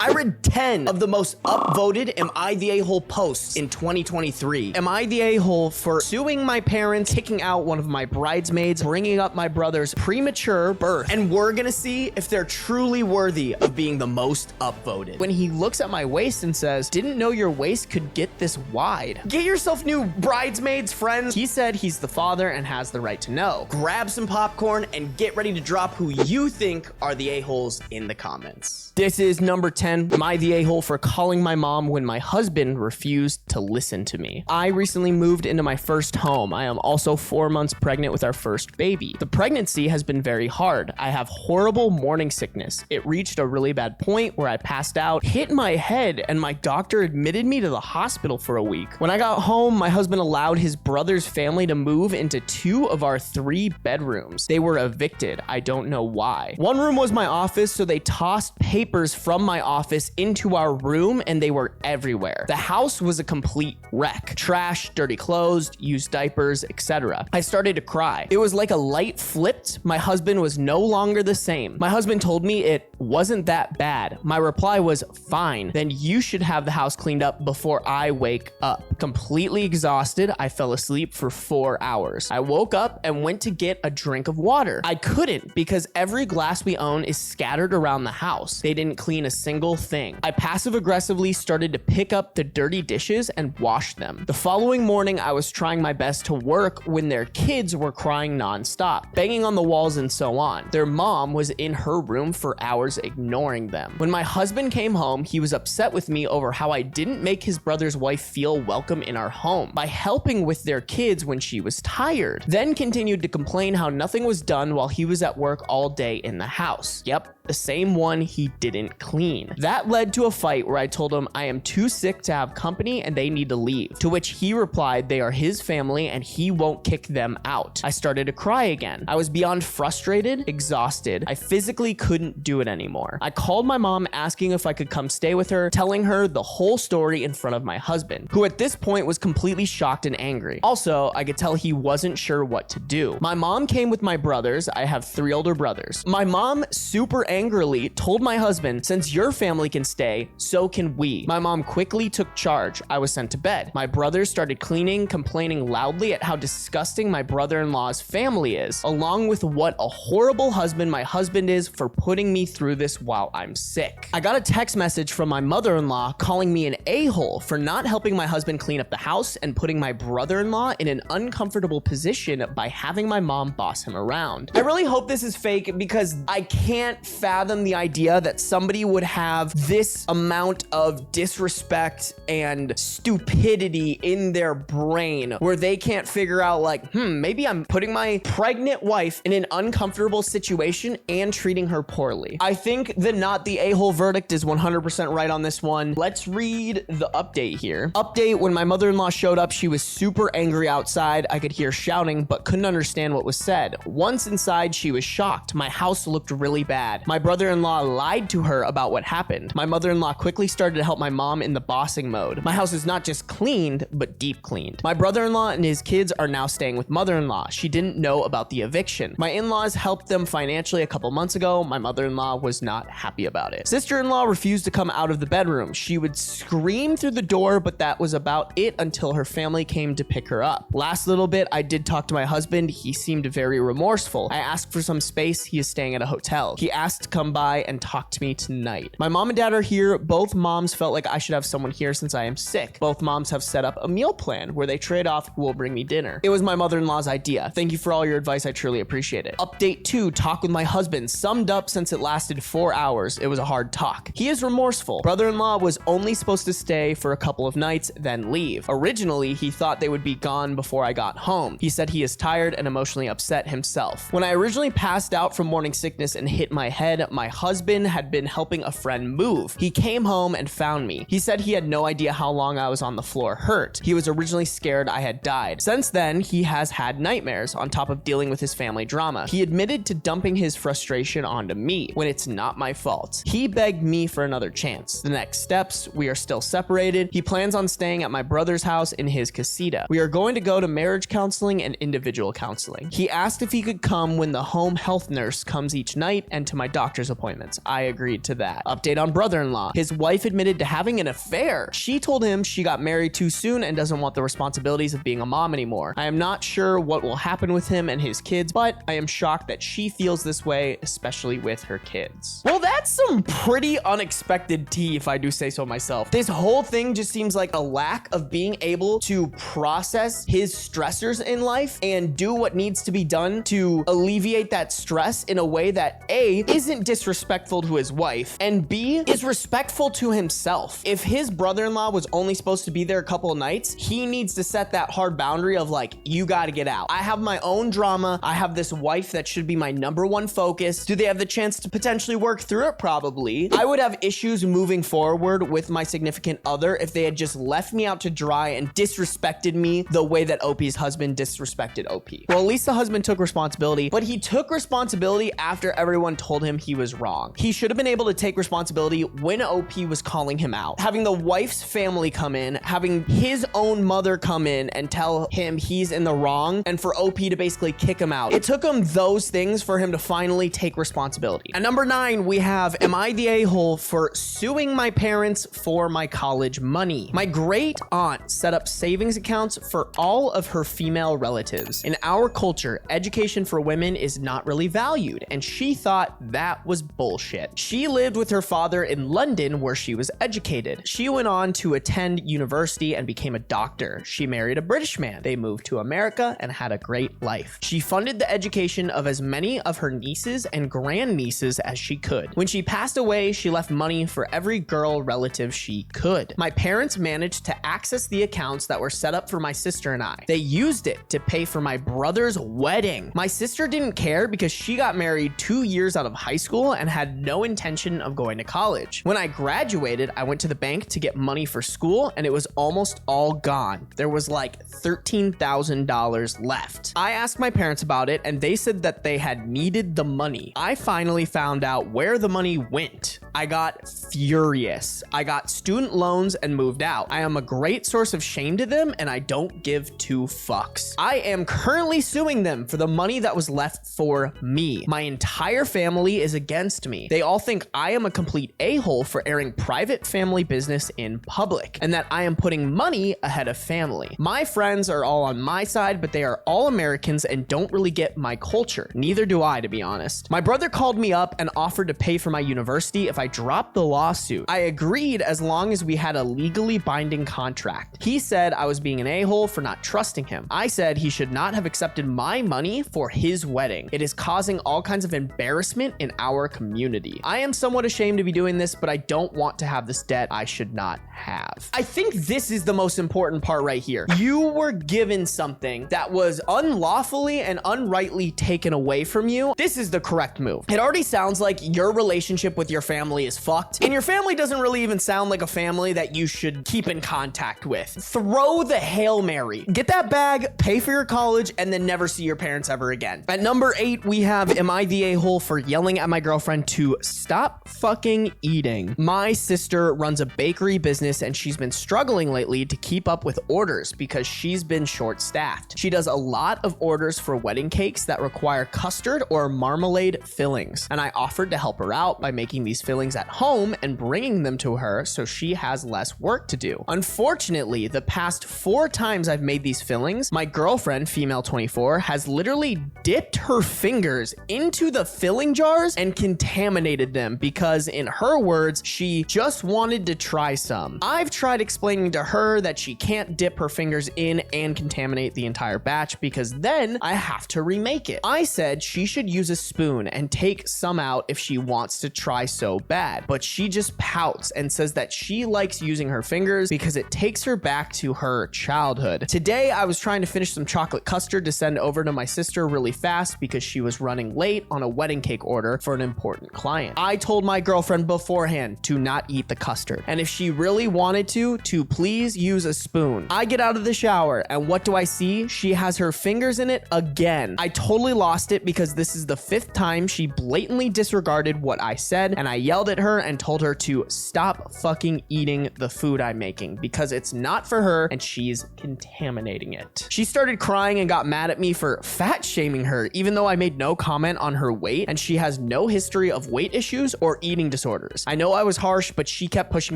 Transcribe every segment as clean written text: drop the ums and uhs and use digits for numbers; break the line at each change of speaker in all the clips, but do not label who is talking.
I read 10 of the most upvoted Am I the A-hole posts in 2023. Am I the a-hole for suing my parents, kicking out one of my bridesmaids, bringing up my brother's premature birth, and we're gonna see if they're truly worthy of being the most upvoted. When he looks at my waist and says, "Didn't know your waist could get this wide. Get yourself new bridesmaids, friends." He said he's the father and has the right to know. Grab some popcorn and get ready to drop who you think are the a-holes in the comments. This is number 10. Am I the a-hole for calling my mom when my husband refused to listen to me? I recently moved into my first home. I am also 4 months pregnant with our first baby. The pregnancy has been very hard. I have horrible morning sickness. It reached a really bad point where I passed out, hit my head, and my doctor admitted me to the hospital for a week. When I got home, my husband allowed his brother's family to move into 2 of our 3 bedrooms. They were evicted. I don't know why. One room was my office, so they tossed papers from my office into our room and they were everywhere. The house was a complete wreck. Trash, dirty clothes, used diapers, etc. I started to cry. It was like a light flipped. My husband was no longer the same. My husband told me it wasn't that bad. My reply was, "Fine, then you should have the house cleaned up before I wake up." Completely exhausted, I fell asleep for 4 hours. I woke up and went to get a drink of water. I couldn't because every glass we own is scattered around the house. They didn't clean a single thing. I passive aggressively started to pick up the dirty dishes and wash them. The following morning, I was trying my best to work when their kids were crying nonstop, banging on the walls and so on. Their mom was in her room for hours ignoring them. When my husband came home, he was upset with me over how I didn't make his brother's wife feel welcome in our home by helping with their kids when she was tired. Then continued to complain how nothing was done while he was at work all day in the house. Yep, the same one he didn't clean. That led to a fight where I told him I am too sick to have company and they need to leave, to which he replied they are his family and he won't kick them out. I started to cry again. I was beyond frustrated, exhausted. I physically couldn't do it anymore. I called my mom asking if I could come stay with her, telling her the whole story in front of my husband, who at this point was completely shocked and angry. Also, I could tell he wasn't sure what to do. My mom came with my brothers. I have 3 older brothers. My mom super angrily told my husband, "Since your family can stay, so can we." My mom quickly took charge. I was sent to bed. My brothers started cleaning, complaining loudly at how disgusting my brother-in-law's family is, along with what a horrible husband my husband is for putting me through this while I'm sick. I got a text message from my mother-in-law calling me an a-hole for not helping my husband clean up the house and putting my brother-in-law in an uncomfortable position by having my mom boss him around. I really hope this is fake because I can't fathom the idea that somebody would have this amount of disrespect and stupidity in their brain where they can't figure out like, maybe I'm putting my pregnant wife in an uncomfortable situation and treating her poorly. I think the not the a-hole verdict is 100% right on this one. Let's read the update here. Update: when my mother-in-law showed up, she was super angry outside. I could hear shouting, but couldn't understand what was said. Once inside, she was shocked. My house looked really bad. My brother-in-law lied to her about what happened. My mother-in-law quickly started to help my mom in the bossing mode. My house is not just cleaned, but deep cleaned. My brother-in-law and his kids are now staying with mother-in-law. She didn't know about the eviction. My in-laws helped them financially a couple months ago. My mother-in-law was not happy about it. Sister-in-law refused to come out of the bedroom. She would scream through the door, but that was about it until her family came to pick her up. Last little bit, I did talk to my husband. He seemed very remorseful. I asked for some space. He is staying at a hotel. He asked to come by and talk to me tonight. My mom and dad are here. Both moms felt like I should have someone here since I am sick. Both moms have set up a meal plan where they trade off who will bring me dinner. It was my mother-in-law's idea. Thank you for all your advice. I truly appreciate it. Update 2, talk with my husband. Summed up since it lasted 4 hours. It was a hard talk. He is remorseful. Brother-in-law was only supposed to stay for a couple of nights, then leave. Originally, he thought they would be gone before I got home. He said he is tired and emotionally upset himself. When I originally passed out from morning sickness and hit my head, my husband had been helping a friend move. He came home and found me. He said he had no idea how long I was on the floor hurt. He was originally scared I had died. Since then, he has had nightmares on top of dealing with his family drama. He admitted to dumping his frustration onto me when it's not my fault. He begged me for another chance. The next steps: we are still separated. He plans on staying at my brother's house in his casita. We are going to go to marriage counseling and individual counseling. He asked if he could come when the home health nurse comes each night and to my doctor's appointments. I agreed to that. Update on brother-in-law. His wife admitted to having an affair. She told him she got married too soon and doesn't want the responsibilities of being a mom anymore. I am not sure what will happen with him and his kids, but I am shocked that she feels this way, especially with her kids. Well, that's some pretty unexpected tea, if I do say so myself. This whole thing just seems like a lack of being able to process his stressors in life and do what needs to be done to alleviate that stress in a way that A, isn't disrespectful to his wife, and B, is respectful to himself. If his brother-in-law was only supposed to be there a couple of nights, he needs to set that hard boundary of like, you gotta get out. I have my own drama. I have this wife that should be my number one focus. Do they have the chance to potentially work through it? Probably. I would have issues moving forward with my significant other if they had just left me out to dry and disrespected me the way that OP's husband disrespected OP. Well, at least the husband took responsibility, but he took responsibility after everyone told him he was wrong. He should have been able to take responsibility when OP was calling him out. Having the wife's family come in, having his own mother come in and tell him he's in the wrong, and for OP to basically kick him out. It took him those things for him to finally take responsibility. At number 9, we have, am I the a-hole for suing my parents for my college money? My great aunt set up savings accounts for all of her female relatives. In our culture, education for women is not really valued, and she thought that was bullshit. She lived with her father in London where she was educated. She went on to attend university and became a doctor. She married a British man. They moved to America and had a great life. She funded the education of as many of her nieces and grandnieces as she could. When she passed away, she left money for every girl relative she could. My parents managed to access the accounts that were set up for my sister and I. They used it to pay for my brother's wedding. My sister didn't care because she got married 2 years out of high school and had no intention of going to college. When I graduated, I went to the bank to get money for school and it was almost all gone. There was like $13,000 left. I asked my parents about it and they said that they had needed the money. I finally found out where the money went. I got furious. I got student loans and moved out. I am a great source of shame to them and I don't give two fucks. I am currently suing them for the money that was left for me. My entire family is against me. They all think I am a complete a-hole for airing private family business in public and that I am putting money ahead of family. My friends are all on my side, but they are all Americans and don't really get my culture. Neither do I, to be honest. My brother called me up and offered to pay for my university if I dropped the lawsuit. I agreed as long as we had a legally binding contract. He said I was being an a-hole for not trusting him. I said he should not have accepted my money for his wedding. It is causing all kinds of embarrassment in our community. I am somewhat ashamed to be doing this, but I don't want to have this debt I should not have. I think this is the most important part right here. You were given something that was unlawfully and unrightly taken away from you. This is the correct move. It already sounds like your relationship with your family is fucked, and your family doesn't really even sound like a family that you should keep in contact with. Throw the Hail Mary. Get that bag, pay for your college, and then never see your parents ever again. At number 8, we have, am I the a-hole for yelling at my girlfriend to stop fucking eating? My sister runs a bakery business and she's been struggling lately to keep up with orders because she's been short-staffed. She does a lot of orders for wedding cakes that require custard or marmalade fillings, and I offered to help her out by making these fillings at home and bringing them to her so she has less work to do. Unfortunately, the past 4 times I've made these fillings, my girlfriend, female 24, has literally dipped her fingers into the filling jars and contaminated them because, in her words, she just wanted to try some. I've tried explaining to her that she can't dip her fingers in and contaminate the entire batch because then I have to remake it. I said she should use a spoon and take some out if she wants to try so bad, but she just pouts and says that she likes using her fingers because it takes her back to her childhood. Today, I was trying to finish some chocolate custard to send over to my sister really fast because she was running late on a wedding cake order for an important client. I told my girlfriend beforehand to not eat the custard, and if she really wanted to please use a spoon. I get out of the shower, and what do I see? She has her fingers in it again. I totally lost it because this is the 5th time she blatantly disregarded what I said, and I yelled at her and told her to stop fucking eating the food I'm making because it's not for her and she's contaminating it. She started crying and got mad at me for fat shaming her, even though I made no comment on her weight, and she has no history of weight issues or eating disorders. I know I was harsh, but she kept pushing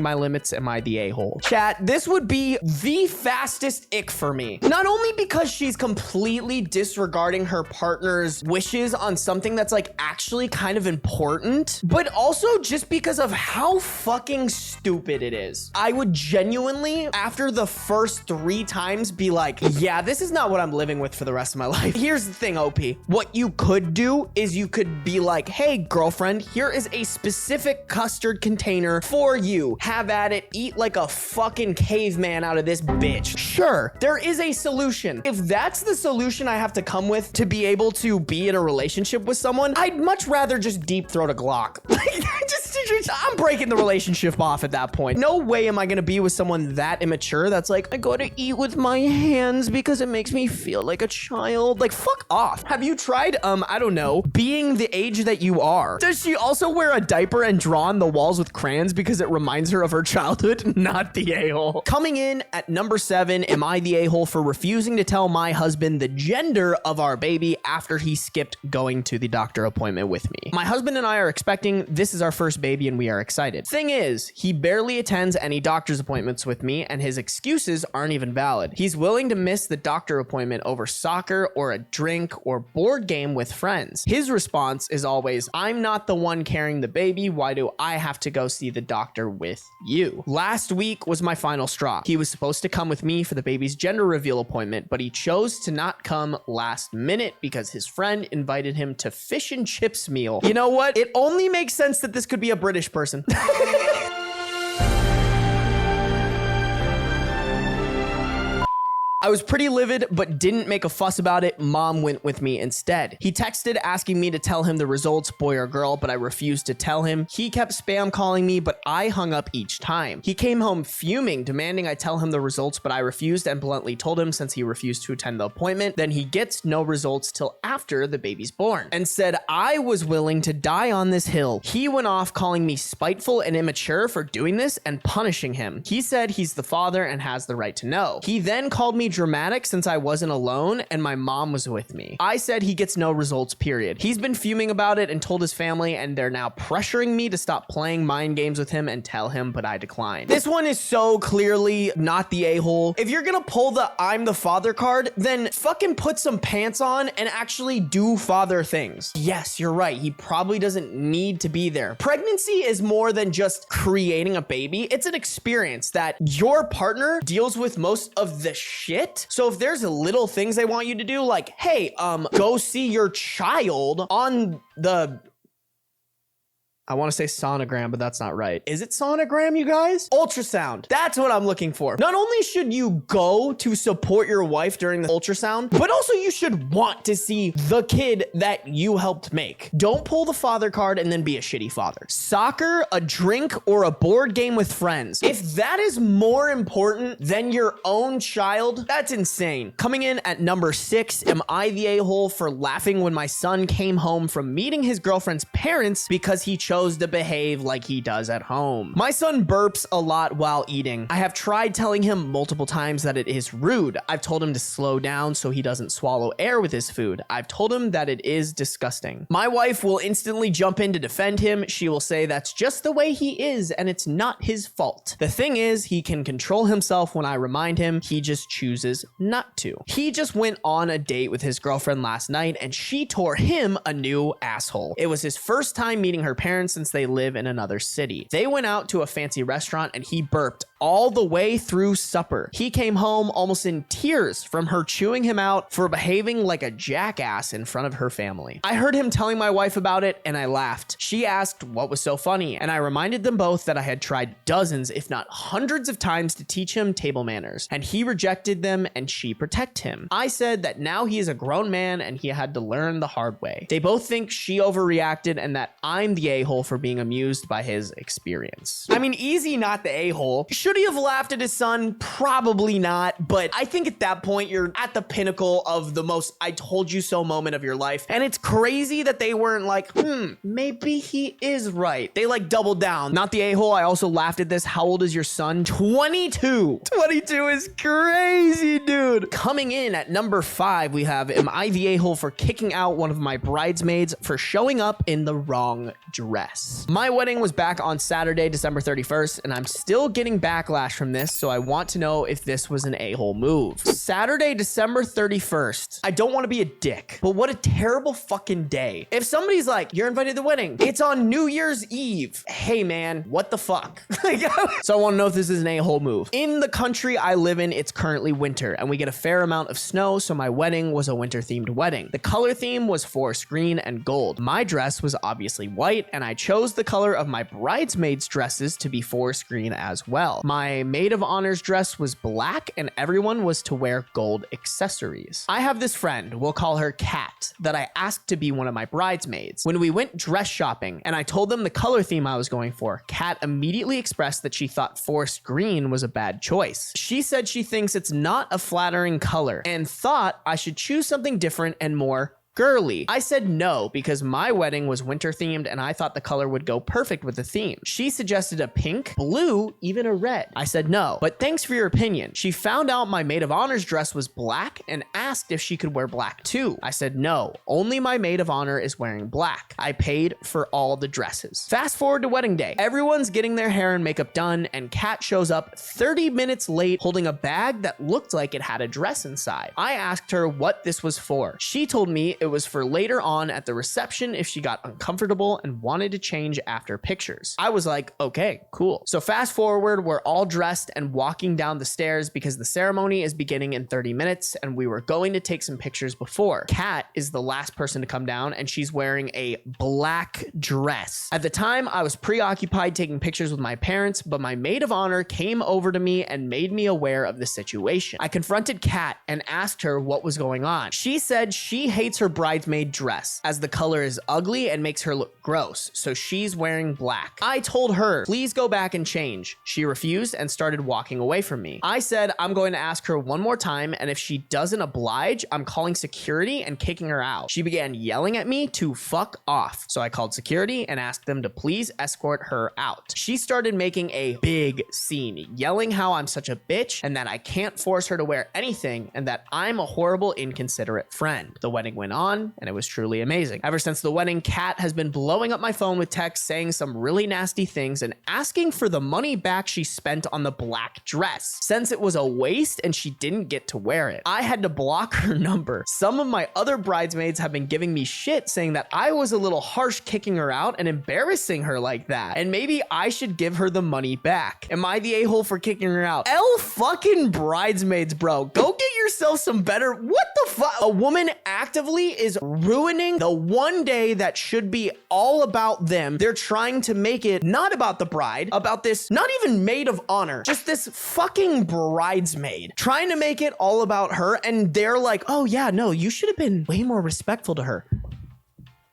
my limits. Am I the a-hole? Chat, this would be the fastest ick for me. Not only because she's completely disregarding her partner's wishes on something that's like actually kind of important, but also just because of how fucking stupid it is. I would genuinely, after the first 3 times, be like, yeah, this is not what I'm living with for the rest of my life. Here's the thing, OP. What you could do is you could be like, hey, girlfriend, here is a specific custard container for you. Have at it. Eat like a fucking caveman out of this bitch. Sure, there is a solution. If that's the solution I have to come with to be able to be in a relationship with someone, I'd much rather just deep throat a Glock. I'm breaking the relationship off at that point. No way am I gonna be with someone that immature that's like, I gotta eat with my hands because it makes me feel like a child. Like, fuck off. Have you tried, I don't know, being the age that you are? Does she also wear a diaper and draw on the walls with crayons because it reminds her of her childhood? Not the a-hole. Coming in at number 7, am I the a-hole for refusing to tell my husband the gender of our baby after he skipped going to the doctor appointment with me? My husband and I are expecting. This is our first baby and we are excited. Thing is, he barely attends any doctor's appointments with me and his excuses aren't even valid. He's willing to miss the doctor appointment over soccer or a drink or board game with friends. His response is always, I'm not the one carrying the baby. Why do I have to go see the doctor with you? Last week was my final straw. He was supposed to come with me for the baby's gender reveal appointment, but he chose to not come last minute because his friend invited him to fish and chips meal. You know what? It only makes sense that this could be a British person. I was pretty livid, but didn't make a fuss about it. Mom went with me instead. He texted asking me to tell him the results, boy or girl, but I refused to tell him. He kept spam calling me, but I hung up each time. He came home fuming, demanding I tell him the results, but I refused and bluntly told him since he refused to attend the appointment, then he gets no results till after the baby's born, and said I was willing to die on this hill. He went off calling me spiteful and immature for doing this and punishing him. He said he's the father and has the right to know. He then called me dramatic since I wasn't alone and my mom was with me. I said he gets no results, period. He's been fuming about it and told his family, and they're now pressuring me to stop playing mind games with him and tell him, but I declined. This one is so clearly not the a-hole. If you're gonna pull the I'm the father card, then fucking put some pants on and actually do father things. Yes, you're right. He probably doesn't need to be there. Pregnancy is more than just creating a baby. It's an experience that your partner deals with most of the shit. So if there's little things they want you to do, like, hey, go see your child on the... I want to say sonogram, but that's not right. Is it sonogram, you guys? Ultrasound. That's what I'm looking for. Not only should you go to support your wife during the ultrasound, but also you should want to see the kid that you helped make. Don't pull the father card and then be a shitty father. Soccer, a drink, or a board game with friends. If that is more important than your own child, that's insane. Coming in at number 6, am I the a-hole for laughing when my son came home from meeting his girlfriend's parents because he chose to behave like he does at home? My son burps a lot while eating. I have tried telling him multiple times that it is rude. I've told him to slow down so he doesn't swallow air with his food. I've told him that it is disgusting. My wife will instantly jump in to defend him. She will say that's just the way he is and it's not his fault. The thing is, he can control himself when I remind him. He just chooses not to. He just went on a date with his girlfriend last night and she tore him a new asshole. It was his first time meeting her parents since they live in another city. They went out to a fancy restaurant and he burped all the way through supper. He came home almost in tears from her chewing him out for behaving like a jackass in front of her family. I heard him telling my wife about it and I laughed. She asked what was so funny and I reminded them both that I had tried dozens, if not hundreds of times to teach him table manners and he rejected them and she protected him. I said that now he is a grown man and he had to learn the hard way. They both think she overreacted and that I'm the a-hole a-hole for being amused by his experience. I mean, easy not the a-hole. Should he have laughed at his son? Probably not, but I think at that point, you're at the pinnacle of the most I told you so moment of your life. And it's crazy that they weren't like, maybe he is right. They like doubled down. Not the a-hole. I also laughed at this. How old is your son? 22. 22 is crazy, dude. Coming in at number 5, we have, am I the a-hole for kicking out one of my bridesmaids for showing up in the wrong dress? My wedding was back on Saturday, December 31st, and I'm still getting backlash from this, so I want to know if this was an a-hole move. Saturday, December 31st. I don't want to be a dick, but what a terrible fucking day. If somebody's like, you're invited to the wedding, it's on New Year's Eve. Hey man, what the fuck? So I want to know if this is an a-hole move. In the country I live in, it's currently winter, and we get a fair amount of snow, so my wedding was a winter-themed wedding. The color theme was forest green and gold. My dress was obviously white, and I chose the color of my bridesmaids' dresses to be forest green as well. My maid of honor's dress was black, and everyone was to wear gold accessories. I have this friend, we'll call her Kat, that I asked to be one of my bridesmaids. When we went dress shopping, and I told them the color theme I was going for, Kat immediately expressed that she thought forest green was a bad choice. She said she thinks it's not a flattering color, and thought I should choose something different and more girly. I said no because my wedding was winter themed and I thought the color would go perfect with the theme. She suggested a pink, blue, even a red. I said no, but thanks for your opinion. She found out my maid of honor's dress was black and asked if she could wear black too. I said no, only my maid of honor is wearing black. I paid for all the dresses. Fast forward to wedding day. Everyone's getting their hair and makeup done and Kat shows up 30 minutes late holding a bag that looked like it had a dress inside. I asked her what this was for. She told me it was for later on at the reception if she got uncomfortable and wanted to change after pictures. I was like, okay, cool. So fast forward, we're all dressed and walking down the stairs because the ceremony is beginning in 30 minutes and we were going to take some pictures before. Kat is the last person to come down and she's wearing a black dress. At the time, I was preoccupied taking pictures with my parents, but my maid of honor came over to me and made me aware of the situation. I confronted Kat and asked her what was going on. She said she hates her bridesmaid dress as the color is ugly and makes her look gross, so she's wearing black. I told her, please go back and change. She refused and started walking away from me. I said, I'm going to ask her one more time, and if she doesn't oblige, I'm calling security and kicking her out. She began yelling at me to fuck off. So I called security and asked them to please escort her out. She started making a big scene, yelling how I'm such a bitch and that I can't force her to wear anything and that I'm a horrible, inconsiderate friend. The wedding went on and it was truly amazing. Ever since the wedding, Kat has been blowing up my phone with texts saying some really nasty things and asking for the money back she spent on the black dress since it was a waste and she didn't get to wear it. I had to block her number. Some of my other bridesmaids have been giving me shit saying that I was a little harsh kicking her out and embarrassing her like that, and maybe I should give her the money back. Am I the a-hole for kicking her out? L fucking bridesmaids, bro. Go get yourself some better. What the fuck? A woman actively is ruining the one day that should be all about them. They're trying to make it not about the bride, about this not even maid of honor, just this fucking bridesmaid, trying to make it all about her. And they're like, oh yeah, no, you should have been way more respectful to her.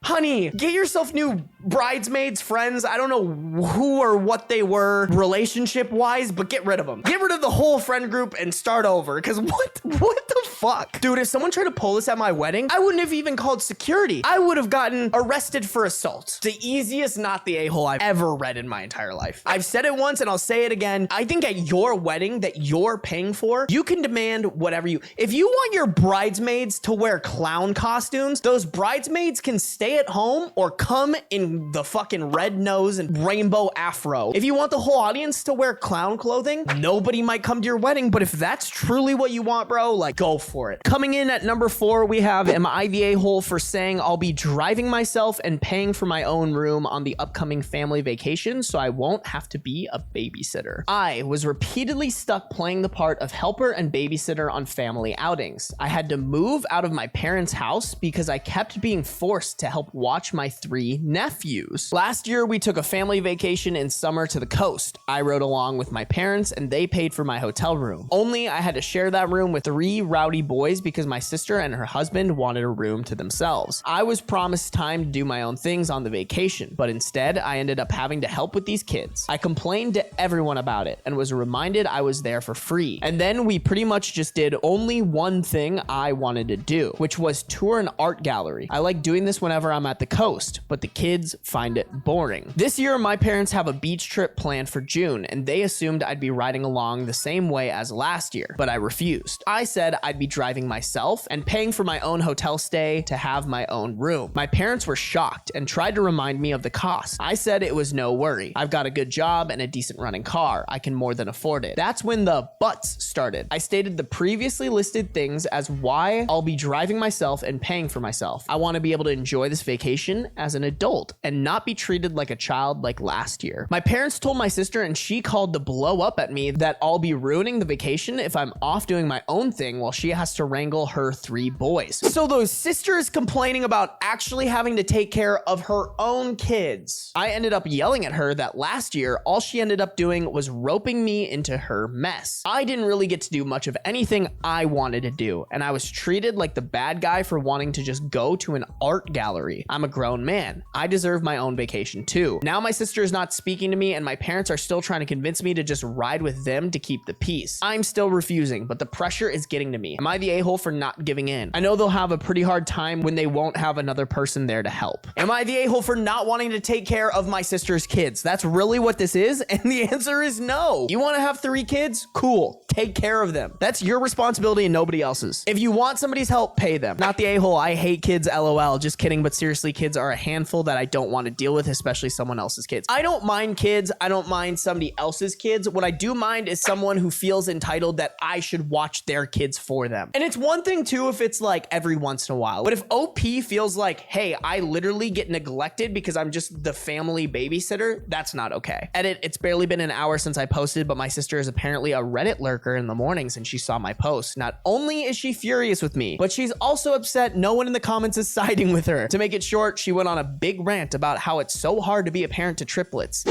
Honey, get yourself new bridesmaids, friends. I don't know who or what they were relationship wise, but get rid of them. Get rid of the whole friend group and start over. Because what the fuck? Dude, if someone tried to pull this at my wedding, I wouldn't have even called security. I would have gotten arrested for assault. The easiest not the a-hole I've ever read in my entire life. I've said it once and I'll say it again. I think at your wedding that you're paying for, you can demand whatever if you want your bridesmaids to wear clown costumes, those bridesmaids can stay at home or come in the fucking red nose and rainbow afro. If you want the whole audience to wear clown clothing, nobody might come to your wedding, but if that's truly what you want, bro, like go for it. Coming in at number 4, we have, am I the a-hole for saying I'll be driving myself and paying for my own room on the upcoming family vacation so I won't have to be a babysitter? I was repeatedly stuck playing the part of helper and babysitter on family outings. I had to move out of my parents' house because I kept being forced to help help watch my 3 nephews. Last year, we took a family vacation in summer to the coast. I rode along with my parents and they paid for my hotel room. Only I had to share that room with 3 rowdy boys because my sister and her husband wanted a room to themselves. I was promised time to do my own things on the vacation, but instead I ended up having to help with these kids. I complained to everyone about it and was reminded I was there for free. And then we pretty much just did only one thing I wanted to do, which was tour an art gallery. I like doing this whenever I'm at the coast, but the kids find it boring. This year, my parents have a beach trip planned for June, and they assumed I'd be riding along the same way as last year, but I refused. I said I'd be driving myself and paying for my own hotel stay to have my own room. My parents were shocked and tried to remind me of the cost. I said it was no worry. I've got a good job and a decent running car. I can more than afford it. That's when the buts started. I stated the previously listed things as why I'll be driving myself and paying for myself. I want to be able to enjoy this vacation as an adult and not be treated like a child like last year. My parents told my sister and she called to blow up at me that I'll be ruining the vacation if I'm off doing my own thing while she has to wrangle her 3 boys. So the sister is complaining about actually having to take care of her own kids. I ended up yelling at her that last year, all she ended up doing was roping me into her mess. I didn't really get to do much of anything I wanted to do, and I was treated like the bad guy for wanting to just go to an art gallery. I'm a grown man. I deserve my own vacation too. Now my sister is not speaking to me and my parents are still trying to convince me to just ride with them to keep the peace. I'm still refusing, but the pressure is getting to me. Am I the a-hole for not giving in? I know they'll have a pretty hard time when they won't have another person there to help. Am I the a-hole for not wanting to take care of my sister's kids? That's really what this is, and the answer is no. You want to have 3 kids? Cool. Take care of them. That's your responsibility and nobody else's. If you want somebody's help, pay them. Not the a-hole. I hate kids, LOL. Just kidding, but seriously, kids are a handful that I don't want to deal with, especially someone else's kids. I don't mind kids. I don't mind somebody else's kids. What I do mind is someone who feels entitled that I should watch their kids for them. And it's one thing too if it's like every once in a while. But if OP feels like, hey, I literally get neglected because I'm just the family babysitter, that's not okay. Edit, it's barely been an hour since I posted, but my sister is apparently a Reddit lurker in the mornings and she saw my post. Not only is she furious with me, but she's also upset no one in the comments is siding with her. To make it short, she went on a big rant about how it's so hard to be a parent to triplets.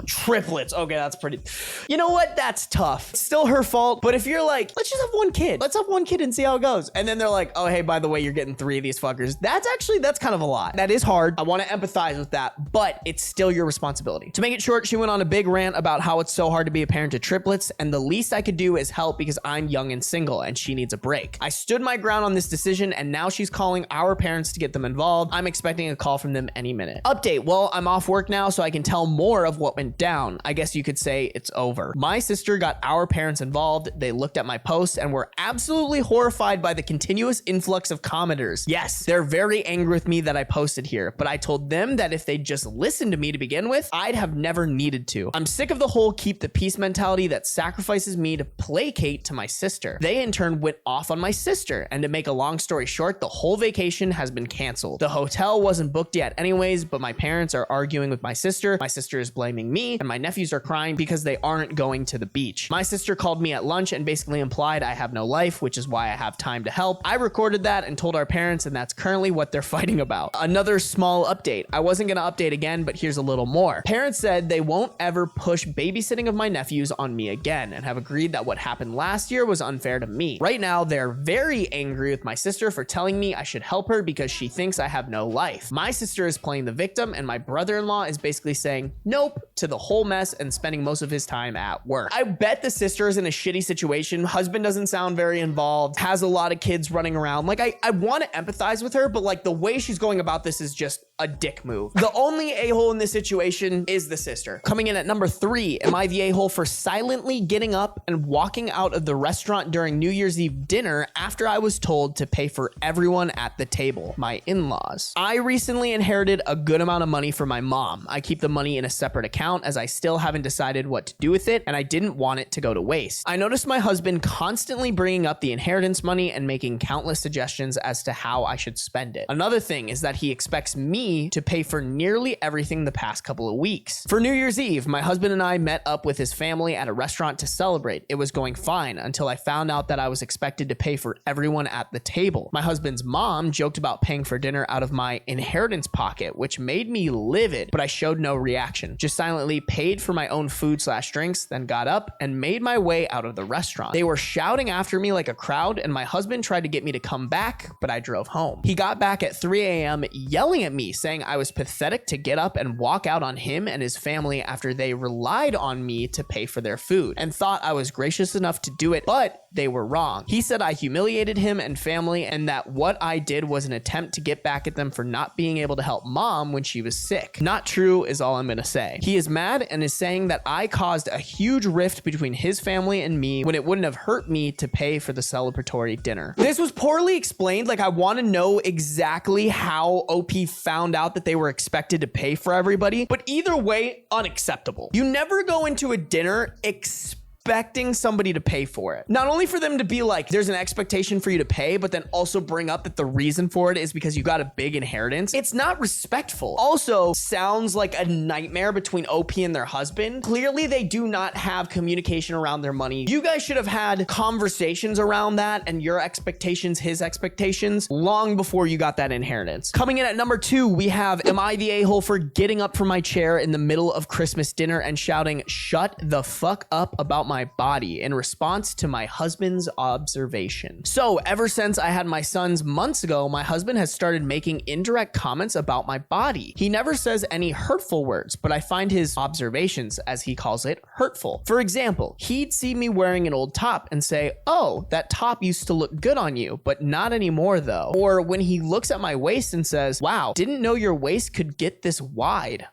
Triplets. Okay, that's pretty. You know what? That's tough. It's still her fault. But if you're like, let's just have 1 kid. Let's have 1 kid and see how it goes. And then they're like, oh, hey, by the way, you're getting 3 of these fuckers. That's kind of a lot. That is hard. I want to empathize with that, but it's still your responsibility. To make it short, she went on a big rant about how it's so hard to be a parent to triplets. And the least I could do is help because I'm young and single and she needs a break. I stood my ground on this decision and now she's calling our parents to get them involved. I'm expecting a call from them any minute. Update. Well, I'm off work now, so I can tell more of what went down. I guess you could say it's over. My sister got our parents involved. They looked at my post and were absolutely horrified by the continuous influx of commenters. Yes, they're very angry with me that I posted here, but I told them that if they just listened to me to begin with, I'd have never needed to. I'm sick of the whole keep the peace mentality that sacrifices me to placate to my sister. They in turn went off on my sister, and to make a long story short, the whole vacation has been canceled. The hotel wasn't booked yet anyways, but my parents are arguing with my sister. My sister is blaming me, and my nephews are crying because they aren't going to the beach. My sister called me at lunch and basically implied I have no life, which is why I have time to help. I recorded that and told our parents, and that's currently what they're fighting about. Another small update. I wasn't gonna update again, but here's a little more. Parents said they won't ever push babysitting of my nephews on me again and have agreed that what happened last year was unfair to me. Right now, they're very angry with my sister for telling me I should help her because she thinks I have no life. My sister is playing the victim, and my brother-in-law is basically saying nope to the whole mess and spending most of his time at work. I bet the sister is in a shitty situation. Husband doesn't sound very involved, has a lot of kids running around. Like, I want to empathize with her, but like the way she's going about this is just a dick move. The only a-hole in this situation is the sister. Coming in at number 3, am I the a-hole for silently getting up and walking out of the restaurant during New Year's Eve dinner after I was told to pay for everyone at the table, my in-laws? I recently inherited a good amount of money from my mom. I keep the money in a separate account as I still haven't decided what to do with it, and I didn't want it to go to waste. I noticed my husband constantly bringing up the inheritance money and making countless suggestions as to how I should spend it. Another thing is that he expects me me to pay for nearly everything the past couple of weeks. For New Year's Eve, my husband and I met up with his family at a restaurant to celebrate. It was going fine until I found out that I was expected to pay for everyone at the table. My husband's mom joked about paying for dinner out of my inheritance pocket, which made me livid, but I showed no reaction. Just silently paid for my own food/drinks, then got up and made my way out of the restaurant. They were shouting after me like a crowd, and my husband tried to get me to come back, but I drove home. He got back at 3 a.m. yelling at me, saying I was pathetic to get up and walk out on him and his family after they relied on me to pay for their food, and thought I was gracious enough to do it, but they were wrong. He said I humiliated him and family, and that what I did was an attempt to get back at them for not being able to help mom when she was sick. Not true is all I'm gonna say. He is mad and is saying that I caused a huge rift between his family and me when it wouldn't have hurt me to pay for the celebratory dinner. This was poorly explained. Like, I want to know exactly how OP found out that they were expected to pay for everybody, but either way, unacceptable. You never go into a dinner expecting somebody to pay for it. Not only for them to be like, there's an expectation for you to pay, but then also bring up that the reason for it is because you got a big inheritance. It's not respectful. Also, sounds like a nightmare between OP and their husband. Clearly, they do not have communication around their money. You guys should have had conversations around that and your expectations, his expectations, long before you got that inheritance. Coming in at number 2, we have, am I the a-hole for getting up from my chair in the middle of Christmas dinner and shouting, "Shut the fuck up" about my body in response to my husband's observation? So ever since I had my sons months ago, my husband has started making indirect comments about my body. He never says any hurtful words, but I find his observations, as he calls it, hurtful. For example, he'd see me wearing an old top and say, "Oh, that top used to look good on you, but not anymore though." Or when he looks at my waist and says, "Wow, didn't know your waist could get this wide."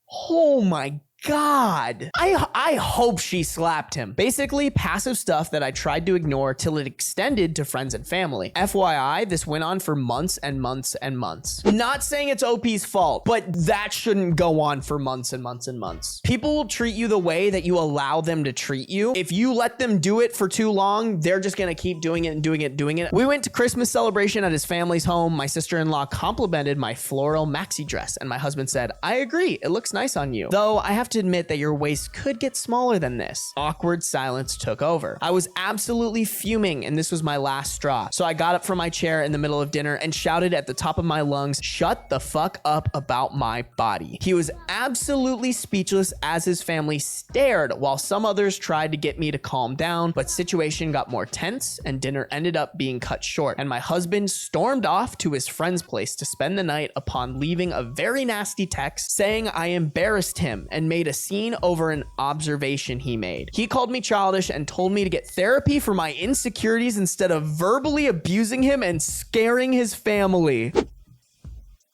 Oh my God. I hope she slapped him. Basically, passive stuff that I tried to ignore till it extended to friends and family. FYI, this went on for months and months and months. Not saying it's OP's fault, but that shouldn't go on for months and months and months. People will treat you the way that you allow them to treat you. If you let them do it for too long, they're just gonna keep doing it and doing it and doing it. We went to Christmas celebration at his family's home. My sister-in-law complimented my floral maxi dress, and my husband said, "I agree, it looks nice on you. Though I have to admit that your waist could get smaller than this." Awkward silence took over. I was absolutely fuming, and this was my last straw. So I got up from my chair in the middle of dinner and shouted at the top of my lungs, "Shut the fuck up about my body." He was absolutely speechless as his family stared while some others tried to get me to calm down, but situation got more tense and dinner ended up being cut short, and my husband stormed off to his friend's place to spend the night upon leaving a very nasty text saying I embarrassed him and made a scene over an observation he made. He called me childish and told me to get therapy for my insecurities instead of verbally abusing him and scaring his family.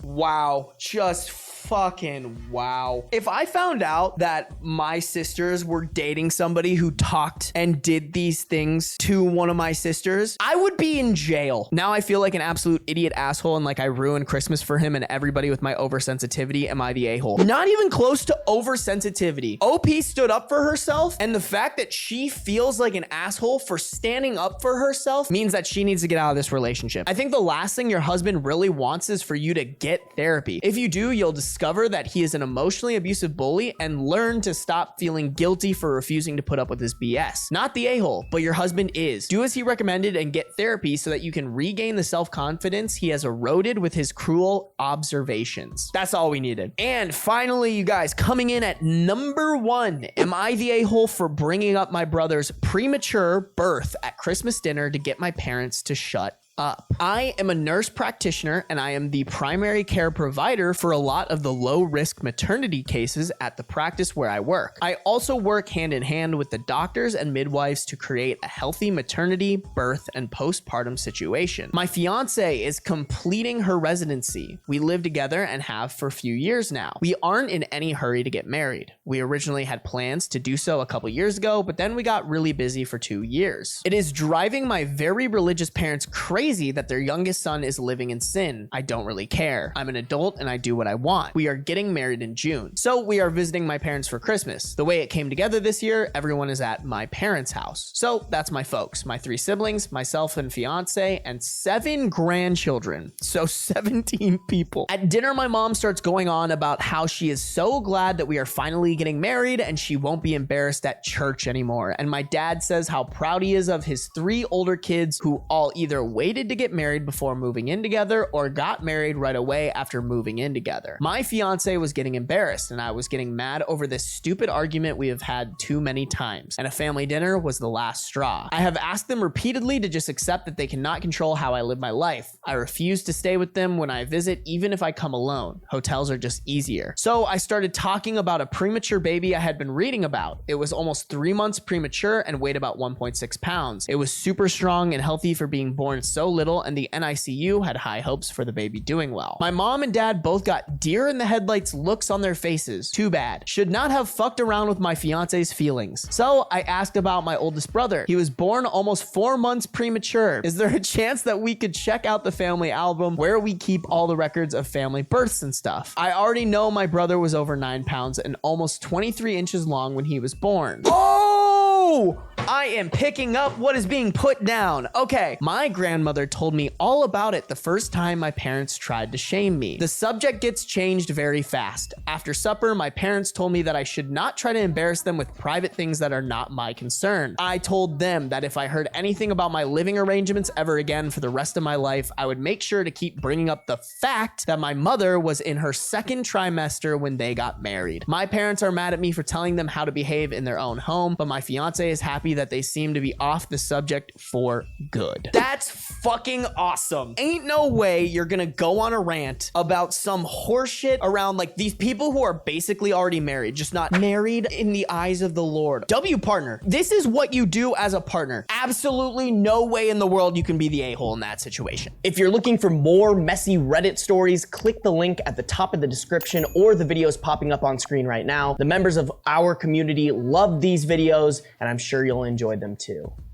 Wow, just fucking wow. If I found out that my sisters were dating somebody who talked and did these things to one of my sisters, I would be in jail. Now I feel like an absolute idiot asshole and like I ruined Christmas for him and everybody with my oversensitivity. Am I the a-hole? Not even close to oversensitivity. OP stood up for herself, and the fact that she feels like an asshole for standing up for herself means that she needs to get out of this relationship. I think the last thing your husband really wants is for you to get therapy. If you do, you'll discover that he is an emotionally abusive bully and learn to stop feeling guilty for refusing to put up with his BS. Not the a-hole, but your husband is. Do as he recommended and get therapy so that you can regain the self-confidence he has eroded with his cruel observations. That's all we needed. And finally, you guys, coming in at number 1, am I the a-hole for bringing up my brother's premature birth at Christmas dinner to get my parents to shut up? I am a nurse practitioner and I am the primary care provider for a lot of the low-risk maternity cases at the practice where I work. I also work hand in hand with the doctors and midwives to create a healthy maternity, birth, and postpartum situation. My fiance is completing her residency. We live together and have for a few years now. We aren't in any hurry to get married. We originally had plans to do so a couple years ago, but then we got really busy for 2 years. It is driving my very religious parents crazy crazy that their youngest son is living in sin. I don't really care. I'm an adult and I do what I want. We are getting married in June. So we are visiting my parents for Christmas. The way it came together this year, everyone is at my parents' house. So that's my folks, my 3 siblings, myself and fiance, and 7 grandchildren. So 17 people. At dinner, my mom starts going on about how she is so glad that we are finally getting married and she won't be embarrassed at church anymore. And my dad says how proud he is of his 3 older kids who all either waited to get married before moving in together or got married right away after moving in together. My fiance was getting embarrassed and I was getting mad over this stupid argument we have had too many times, and a family dinner was the last straw. I have asked them repeatedly to just accept that they cannot control how I live my life. I refuse to stay with them when I visit, even if I come alone. Hotels are just easier. So I started talking about a premature baby I had been reading about. It was almost 3 months premature and weighed about 1.6 pounds. It was super strong and healthy for being born so little, and the NICU had high hopes for the baby doing well. My mom and dad both got deer in the headlights looks on their faces. Too bad. Should not have fucked around with my fiance's feelings. So I asked about my oldest brother. He was born almost 4 months premature. Is there a chance that we could check out the family album where we keep all the records of family births and stuff? I already know my brother was over 9 pounds and almost 23 inches long when he was born. Oh! I am picking up what is being put down. Okay, my grandmother told me all about it the first time my parents tried to shame me. The subject gets changed very fast. After supper, my parents told me that I should not try to embarrass them with private things that are not my concern. I told them that if I heard anything about my living arrangements ever again for the rest of my life, I would make sure to keep bringing up the fact that my mother was in her 2nd trimester when they got married. My parents are mad at me for telling them how to behave in their own home, but my fiance is happy that they seem to be off the subject for good. That's fucking awesome. Ain't no way you're gonna go on a rant about some horseshit around like these people who are basically already married, just not married in the eyes of the Lord. Partner, this is what you do as a partner. Absolutely no way in the world you can be the a-hole in that situation. If you're looking for more messy Reddit stories, click the link at the top of the description or the videos popping up on screen right now. The members of our community love these videos, and I'm sure you'll enjoy them too.